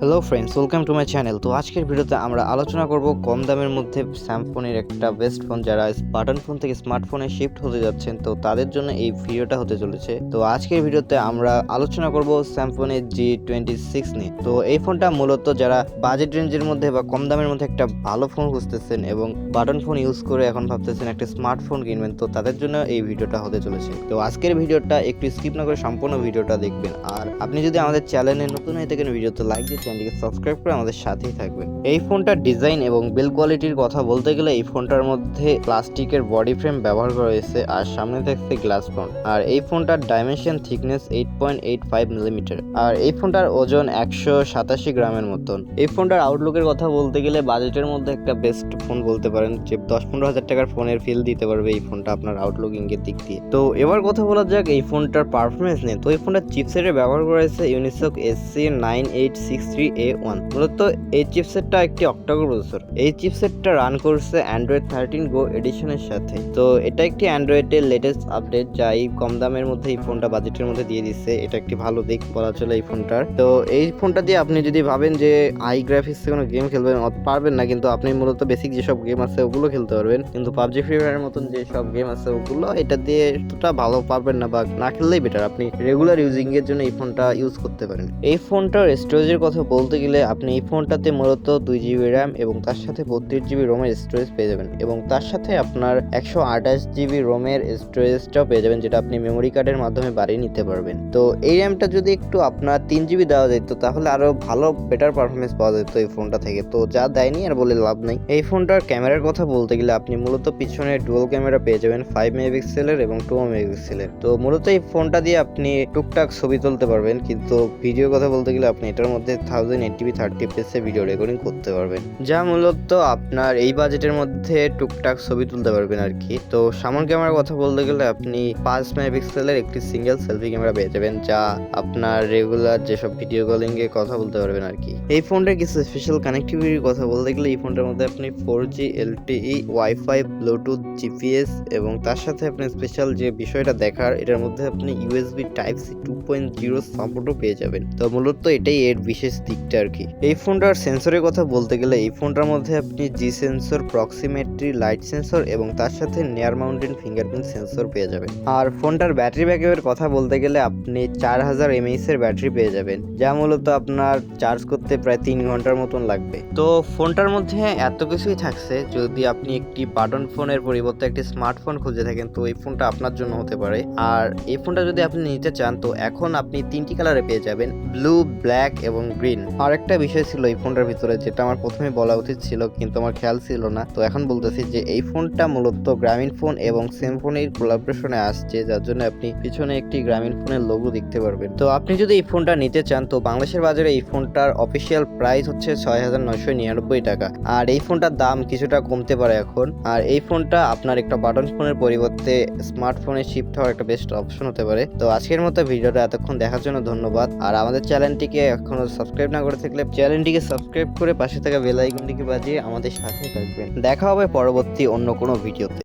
Hello friends, welcome to my channel. তো আজকের ভিডিওতে আমরা আলোচনা করব কম দামের মধ্যে স্যামসংয়ের একটা বেস্ট ফোন, যারা বাটন ফোন থেকে স্মার্টফোনে শিফট হতে যাচ্ছেন তো তাদের জন্য এই ভিডিওটা হতে চলেছে। তো আজকের ভিডিওতে আমরা আলোচনা করব স্যামসংয়ের g26 নিয়ে। তো এই ফোনটা মূলত যারা বাজেট রেঞ্জের মধ্যে বা কম দামের মধ্যে একটা ভালো ফোন খুঁজতেছেন এবং বাটন ফোন ইউজ করে এখন ভাবতেছেন একটা স্মার্টফোন কিনবেন, তো তাদের জন্য এই ভিডিওটা হতে চলেছে। তো আজকের ভিডিওটা একটু স্কিপ না করে সম্পূর্ণ ভিডিওটা দেখবেন। আর আপনি যদি আমাদের চ্যানেলে নতুন হয়ে থাকেন, ভিডিওতে লাইক দিয়ে চ্যানেলটিকে সাবস্ক্রাইব করে আমাদের সাথেই থাকবেন। এই ফোনটার ডিজাইন এবং বিল্ড কোয়ালিটির কথা বলতে গেলে এই ফোনটার মধ্যে প্লাস্টিকের বডি ফ্রেম ব্যবহার করা হয়েছে আর সামনে থাকছে গ্লাস ফ্রন্ট। আর এই ফোনটার ডাইমেনশন থিকনেস 8.85 মিলিমিটার আর এই ফোনটার ওজন 187 গ্রামের মতন। এই ফোনটার আউটলুকের কথা বলতে গেলে বাজেটের মধ্যে একটা বেস্ট ফোন বলতে পারেন, যে 10-15 হাজার টাকার ফোনের ফিল দিতে পারবে এই ফোনটা আপনার আউটলুকিং এর দিক দিয়ে। তো এবার কথা বলা যাক এই ফোনটার পারফরমেন্স নিয়ে। তো এই ফোনটার চিপসেটে ব্যবহার করা হয়েছে ইউনিসক SC9863A1। মূলত এই চিপসেটটা একটি অক্টাকোর প্রসেসর। এই চিপসেটটা রান করছে অ্যান্ড্রয়েড 13 গো এডিশনের সাথে। তো এটা একটি অ্যান্ড্রয়েডের লেটেস্ট আপডেট, যা এই কম দামের মধ্যে এই ফোনটা বাজেটের মধ্যে দিয়ে দিচ্ছে। এটা একটি ভালো দিক বলা চলে এই ফোনটার। তো এই ফোনটা দিয়ে আপনি যদি ভাবেন যে হাই গ্রাফিক্সে কোনো গেম খেলবেন, পারবেন না, কিন্তু আপনি মূলত বেসিক যেসব গেম আছে ওগুলো খেলতে পারবেন। কিন্তু পাবজি, ফ্রি ফায়ারের মতন যেসব গেম আছে ওগুলো এটা দিয়ে এতটা ভালো পারবেন না, বা না খেললেই বেটার। আপনি রেগুলার ইউজিং এর জন্য এই ফোনটা ইউজ করতে পারেন। এই ফোনটার স্টোরেজের কথা বলতে গেলে আপনি এই ফোনটাতে মূলত 2GB র্যাম এবং তার সাথে 32GB রোমের স্টোরেজ পেয়ে যাবেন, এবং তার সাথে আপনার 128GB রোমের স্টোরেজটাও পেয়ে যাবেন, যেটা আপনি মেমোরি কার্ডের মাধ্যমে বাড়িয়ে নিতে পারবেন। তো এই র্যামটা যদি একটু আপনার 3GB দেওয়া যেত তাহলে আরো ভালো বেটার পারফরমেন্স পাওয়া যেত এই ফোনটা থেকে। তো যা দেয়নি আর বলে লাভ নেই। এই ফোনটার ক্যামেরার কথা বলতে গেলে আপনি মূলত পিছনে ডুয়াল ক্যামেরা পেয়ে যাবেন 5 মেগাপিক্সেলের এবং 2 মেগাপিক্সেলের। তো মূলত এই ফোনটা দিয়ে আপনি টুকটাক ছবি তুলতে পারবেন, কিন্তু ভিডিওর কথা বলতে গেলে আপনি এটার মধ্যে 1080p 30fps ভিডিও রেকর্ডিং করতে পারবেন, যা মূলত আপনার এই বাজেটের মধ্যে টুকটাক ছবি তুলতে পারবেন আর কি। তো সামন ক্যামেরার কথা বলতে গেলে আপনি 5 মেগাপিক্সেলের একটি সিঙ্গেল সেলফি ক্যামেরা পেয়ে যাবেন, যা আপনার রেগুলার যেসব ভিডিও কলিং এ কথা বলতে পারবেন আর কি। এই ফোনটার কিছু স্পেশাল কানেক্টিভিটির কথা বলতে গেলে এই ফোনটার মধ্যে আপনি 4G LTE wifi Bluetooth GPS এবং তার সাথে আপনি স্পেশাল যে বিষয়টা দেখার, এটার মধ্যে আপনি USB typ-C 2.0 সাপোর্টও পেয়ে যাবেন। তো মূলত এটাই এর বিশেষ দিকটা আর কি। এই ফোনটার সেন্সরের কথা বলতে গেলে এই ফোনটার মধ্যে আপনি জি সেন্সর, প্রক্সিমেট্রি লাইট সেন্সর এবং তার সাথে নিয়ার মাউন্টেন ফিঙ্গারপ্রিন্ট সেন্সর পেয়ে যাবেন। আর ফোনটার ব্যাটারি ব্যাকআপের কথা বলতে গেলে আপনি 4000 mAh এর ব্যাটারি পেয়ে যাবেন, যা মূলত আপনার চার্জ করতে প্রায় 3 ঘন্টার মতন লাগবে। তো ফোনটার মধ্যে এত কিছুই থাকছে। যদি আপনি একটি বাটন ফোনের পরিবর্তে একটি স্মার্টফোন খুঁজে থাকেন তো এই ফোনটা আপনার জন্য হতে পারে। আর এই ফোনটা যদি আপনি নিতে চান তো এখন আপনি 3টি কালারে পেয়ে যাবেন, ব্লু, ব্ল্যাক এবং গ্রিন। আর একটা বিষয় ছিল এই ফোনটার ভিতরে, যেটা আমার প্রথমে বলা উচিত ছিল কিন্তু আমার খেয়াল ছিল না, তো এখন বলতেছি যে এই ফোনটা মূলত গ্রামীণফোন এবং সিম্ফনির কোলাবোরেশনে আসছে, যার জন্য আপনি পিছনে একটি গ্রামীণফোনের লোগো দেখতে পারবেন। তো আপনি যদি এই ফোনটা নিতে চান তো বাংলাদেশের বাজারে এই ফোনটার অফিসিয়াল প্রাইস হচ্ছে 6999 টাকা। আর এই ফোনটার দাম কিছুটা কমতে পারে এখন। আর এই ফোনটা আপনার একটা বাটন ফোনের পরিবর্তে স্মার্টফোনে শিফট হওয়ার একটা বেস্ট অপশন হতে পারে। তো আজকের মতো ভিডিওটা এতক্ষণ দেখার জন্য ধন্যবাদ। আর আমাদের চ্যানেলটিকে এখনো সাবস্ক্রাইব না করে থাকলে চ্যানেলটিকে সাবস্ক্রাইব করে পাশে থাকা বেল আইকনটিকে বাজিয়ে আমাদের সাথে থাকবেন। দেখা হবে পরবর্তী অন্য কোনো ভিডিওতে।